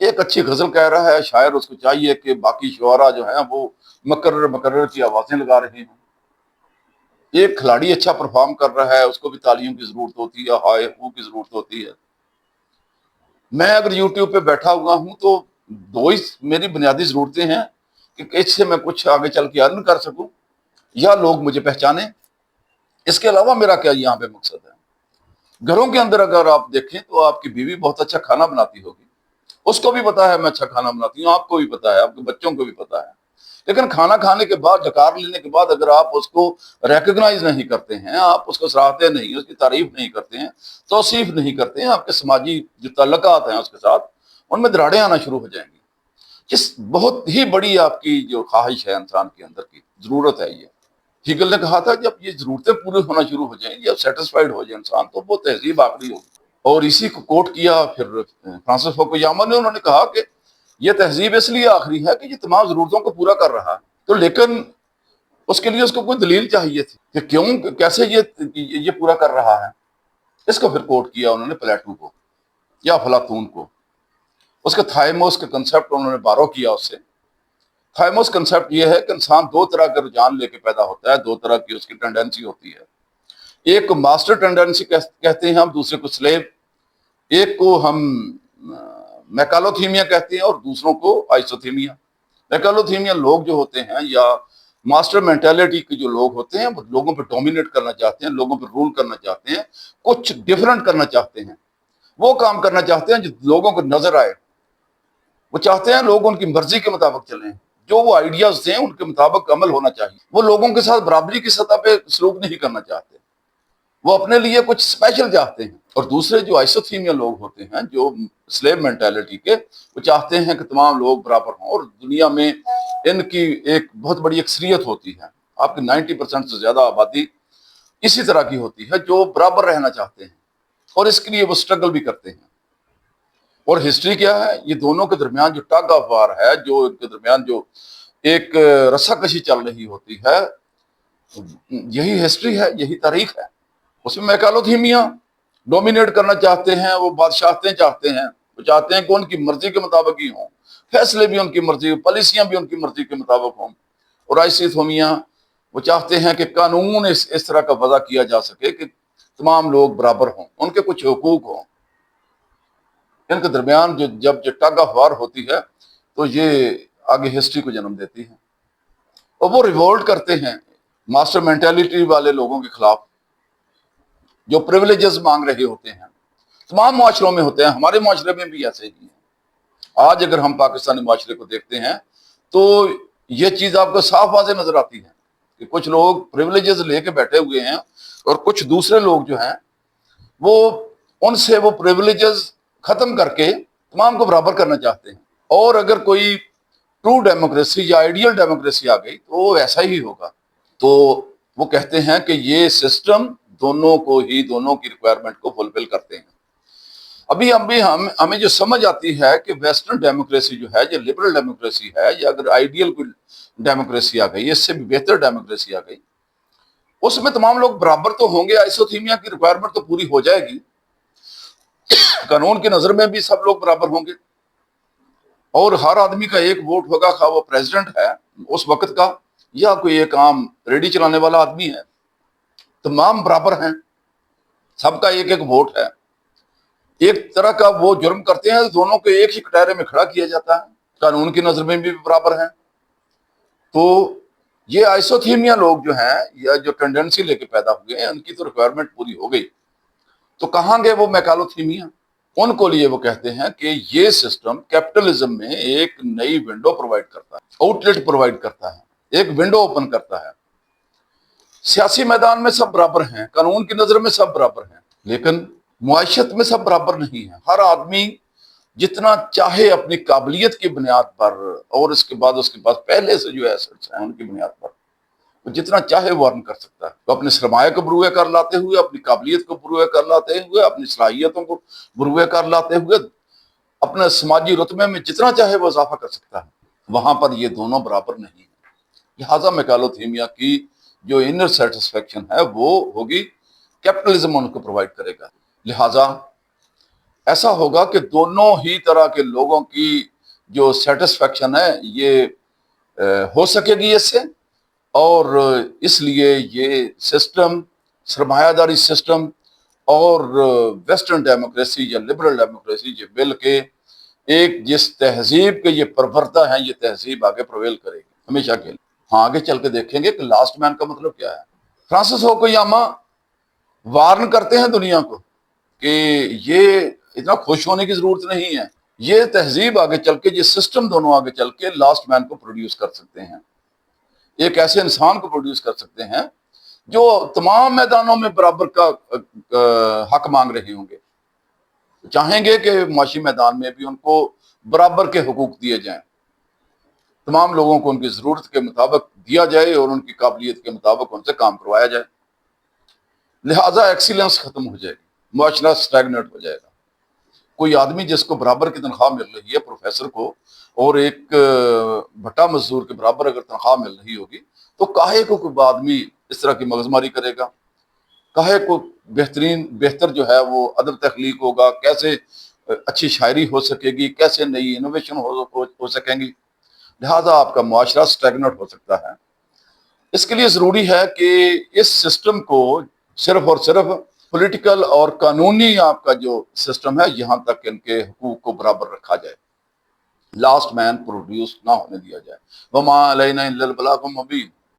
ایک اچھی غزل کہہ رہا ہے، شاعر اس کو چاہیے کہ باقی شعراء جو ہیں وہ مکرر کی آوازیں لگا رہے ہیں۔ ایک کھلاڑی اچھا پرفارم کر رہا ہے، اس کو بھی تعلیم کی ضرورت ہوتی ہے، ہائے ہو کی ضرورت ہوتی ہے۔ میں اگر یوٹیوب پہ بیٹھا ہوا ہوں تو دو ہی میری بنیادی ضرورتیں ہیں کہ اس سے میں کچھ آگے چل کے ارن کر سکوں یا لوگ مجھے پہچانیں۔ اس کے علاوہ میرا کیا یہاں پہ مقصد ہے؟ گھروں کے اندر اگر آپ دیکھیں تو آپ کی بیوی بہت اچھا کھانا بناتی ہوگی، اس کو بھی پتا ہے میں اچھا کھانا بناتی ہوں، آپ کو بھی پتا ہے، آپ کے بچوں کو بھی پتا ہے۔ لیکن کھانا کھانے کے بعد، ڈکار لینے کے بعد اگر آپ اس کو ریکگنائز نہیں کرتے ہیں، آپ اس کو سراہتے نہیں، اس کی تعریف نہیں کرتے ہیں، توصیف نہیں کرتے ہیں، آپ کے سماجی جو تعلقات ہیں اس کے ساتھ ان میں دراڑیں آنا شروع ہو جائیں گی۔ جس بہت ہی بڑی آپ کی جو خواہش ہے انسان کے اندر کی ضرورت ہے یہ، ہیگل نے کہا تھا جب یہ ضرورتیں پوری ہونا شروع ہو جائیں، جب سیٹسفائیڈ ہو جائے انسان، تو وہ تہذیب آخری ہوگی۔ اور اسی کو کوٹ کیا پھر فرانسس فوکویاما نے، انہوں نے کہا کہ یہ تہذیب اس لیے آخری ہے کہ یہ تمام ضرورتوں کو پورا کر رہا ہے۔ تو لیکن اس کے لیے اس کو کوئی دلیل چاہیے تھی کہ کیوں، کیسے یہ پورا کر رہا ہے۔ اس کو پھر کوٹ کیا انہوں نے پلیٹو کو یا افلاطون کو، اس کے تھائموس کے کنسپٹ انہوں نے بارو کیا اس سے۔ تھائموس کنسپٹ یہ ہے کہ انسان دو طرح کا رجحان لے کے پیدا ہوتا ہے، دو طرح کی اس کی ٹینڈنسی ہوتی ہے۔ ایک کو ماسٹر ٹینڈنسی کہتے ہیں ہم، دوسرے کو سلیو۔ ایک کو ہم میکالوتھیمیا کہتے ہیں اور دوسروں کو آئسوتھیمیا۔ میکالوتھیمیا لوگ جو ہوتے ہیں یا ماسٹر مینٹیلٹی کے جو لوگ ہوتے ہیں، وہ لوگوں پہ ڈومینیٹ کرنا چاہتے ہیں، لوگوں پہ رول کرنا چاہتے ہیں، کچھ ڈیفرنٹ کرنا چاہتے ہیں، وہ کام کرنا چاہتے ہیں جو لوگوں کو نظر آئے۔ وہ چاہتے ہیں لوگ ان کی مرضی کے مطابق چلیں، جو وہ آئیڈیاز تھے ان کے مطابق عمل ہونا چاہیے۔ وہ لوگوں کے ساتھ برابری کی سطح پہ سلوک نہیں کرنا چاہتے، وہ اپنے لیے کچھ اسپیشل چاہتے ہیں۔ اور دوسرے جو آئسوتھیمیا لوگ ہوتے ہیں، جو سلیو مینٹیلٹی کے، وہ چاہتے ہیں کہ تمام لوگ برابر ہوں، اور دنیا میں ان کی ایک بہت بڑی اکثریت ہوتی ہے، آپ کی 90% سے زیادہ آبادی اسی طرح کی ہوتی ہے جو برابر رہنا چاہتے ہیں، اور اس کے لیے وہ سٹرگل بھی کرتے ہیں۔ اور ہسٹری کیا ہے؟ یہ دونوں کے درمیان جو ٹگ آف وار ہے، جو ان کے درمیان جو ایک رسا کشی چل رہی ہوتی ہے، یہی ہسٹری ہے، یہی تاریخ ہے۔ اس میں میکالوتھیمیا ڈومینیٹ کرنا چاہتے ہیں، وہ بادشاہتیں چاہتے ہیں، وہ چاہتے ہیں کہ ان کی مرضی کے مطابق ہی ہوں، فیصلے بھی ان کی مرضی، پالیسیاں بھی ان کی مرضی کے مطابق ہوں۔ اور آئسوتھیمیا وہ چاہتے ہیں کہ قانون اس طرح کا وضع کیا جا سکے کہ تمام لوگ برابر ہوں، ان کے کچھ حقوق ہوں۔ ان کے درمیان جب ٹگ آف وار ہوتی ہے تو یہ آگے ہسٹری کو جنم دیتی ہے، اور وہ ریوولٹ کرتے ہیں ماسٹر مینٹیلٹی والے لوگوں کے خلاف، جو پریولیجز مانگ رہے ہوتے ہیں۔ تمام معاشروں میں ہوتے ہیں، ہمارے معاشرے میں بھی ایسے ہی ہیں۔ آج اگر ہم پاکستانی معاشرے کو دیکھتے ہیں تو یہ چیز آپ کو صاف واضح نظر آتی ہے کہ کچھ لوگ پریولیجز لے کے بیٹھے ہوئے ہیں، اور کچھ دوسرے لوگ جو ہیں وہ ان سے وہ پریولیجز ختم کر کے تمام کو برابر کرنا چاہتے ہیں۔ اور اگر کوئی ٹرو ڈیموکریسی یا آئیڈیل ڈیموکریسی آ گئی تو وہ ایسا ہی ہوگا۔ تو وہ کہتے ہیں کہ یہ سسٹم دونوں کی ریکوائرمنٹ کو فلفل کرتے ہیں۔ ابھی ہمیں جو سمجھ آتی ہے کہ ویسٹرن ڈیموکریسی جو ہے، جو لبرل ڈیموکریسی ہے، یا اگر آئیڈیل کوئی ڈیموکریسی آ گئی، اس سے بھی بہتر ڈیموکریسی آ گئی، اس میں تمام لوگ برابر تو ہوں گے، آئسوتھیمیا کی ریکوائرمنٹ تو پوری ہو جائے گی، قانون کی نظر میں بھی سب لوگ برابر ہوں گے، اور ہر آدمی کا ایک ووٹ ہوگا، خواہ وہ پریزیڈنٹ ہے اس وقت کا یا کوئی ایک عام ریڈی چلانے والا آدمی ہے، تمام برابر ہیں، سب کا ایک ایک ووٹ ہے۔ ایک طرح کا وہ جرم کرتے ہیں، دونوں کو ایک ہی کٹہرے میں کھڑا کیا جاتا ہے، قانون کی نظر میں بھی برابر ہیں۔ تو یہ آئسوتھیمیا لوگ جو ہیں یا جو ٹینڈنسی لے کے پیدا ہوئے ہیں، ان کی تو ریکوائرمنٹ پوری ہو گئی، تو کہاں گئے وہ میکالوتھیمیا؟ ان کو لیے وہ کہتے ہیں کہ یہ سسٹم کیپٹلزم میں ایک نئی ونڈو پرووائڈ کرتا ہے، آؤٹ لیٹ پرووائڈ کرتا ہے، ایک ونڈو اوپن کرتا ہے۔ سیاسی میدان میں سب برابر ہیں، قانون کی نظر میں سب برابر ہیں، لیکن معیشت میں سب برابر نہیں ہیں۔ ہر آدمی جتنا چاہے اپنی قابلیت کی بنیاد پر، اور اس کے پاس پہلے سے جو ایسٹس ہیں ان کی بنیاد پر، وہ جتنا چاہے وہ ارن کر سکتا ہے۔ وہ اپنے سرمایہ کو بروئے کر لاتے ہوئے، اپنی قابلیت کو بروئے کر لاتے ہوئے، اپنی صلاحیتوں کو بروئے کر لاتے ہوئے، اپنے سماجی رتبے میں جتنا چاہے وہ اضافہ کر سکتا ہے۔ وہاں پر یہ دونوں برابر نہیں ہیں۔ لہٰذا میکالوتھیمیا کی جو انر سیٹسفیکشن ہے وہ ہوگی، کیپٹلزم ان کو پرووائڈ کرے گا۔ لہٰذا ایسا ہوگا کہ دونوں ہی طرح کے لوگوں کی جو سیٹسفیکشن ہے یہ ہو سکے گی اس سے، اور اس لیے یہ سسٹم، سرمایہ داری سسٹم اور ویسٹرن ڈیموکریسی یا لبرل ڈیموکریسی، یہ مل کے ایک جس تہذیب کے یہ پرورتا ہے، یہ تہذیب آگے پرویل کرے گی ہمیشہ کے لیے۔ ہاں آگے چل کے دیکھیں گے کہ لاسٹ مین کا مطلب کیا ہے۔ فرانسس ہوکویاما وارن کرتے ہیں دنیا کو کہ یہ اتنا خوش ہونے کی ضرورت نہیں ہے، یہ تہذیب آگے چل کے، یہ سسٹم دونوں آگے چل کے لاسٹ مین کو پروڈیوس کر سکتے ہیں، ایک ایسے انسان کو پروڈیوس کر سکتے ہیں جو تمام میدانوں میں برابر کا حق مانگ رہے ہوں گے، چاہیں گے کہ معاشی میدان میں بھی ان کو برابر کے حقوق دیے جائیں، تمام لوگوں کو ان کی ضرورت کے مطابق دیا جائے اور ان کی قابلیت کے مطابق ان سے کام کروایا جائے، لہٰذا ایکسیلنس ختم ہو جائے گی، معاشرہ اسٹیگنٹ ہو جائے گا۔ کوئی آدمی جس کو برابر کی تنخواہ مل رہی ہے پروفیسر کو، اور ایک بھٹا مزدور کے برابر اگر تنخواہ مل رہی ہوگی تو کاہے کو کوئی آدمی اس طرح کی مغزماری کرے گا، کاہے کو بہتر جو ہے وہ ادب تخلیق ہوگا، کیسے اچھی شاعری ہو سکے گی، کیسے نئی انوویشن ہو سکیں گی، لہٰذا آپ کا معاشرہ اسٹیگنٹ ہو سکتا ہے۔ اس کے لیے ضروری ہے کہ اس سسٹم کو صرف اور صرف پولیٹیکل اور قانونی آپ کا جو سسٹم ہے یہاں تک ان کے حقوق کو برابر رکھا جائے، لاسٹ مین پروڈیوس نہ ہونے دیا جائے۔ وما علینا الا البلاغ المبین۔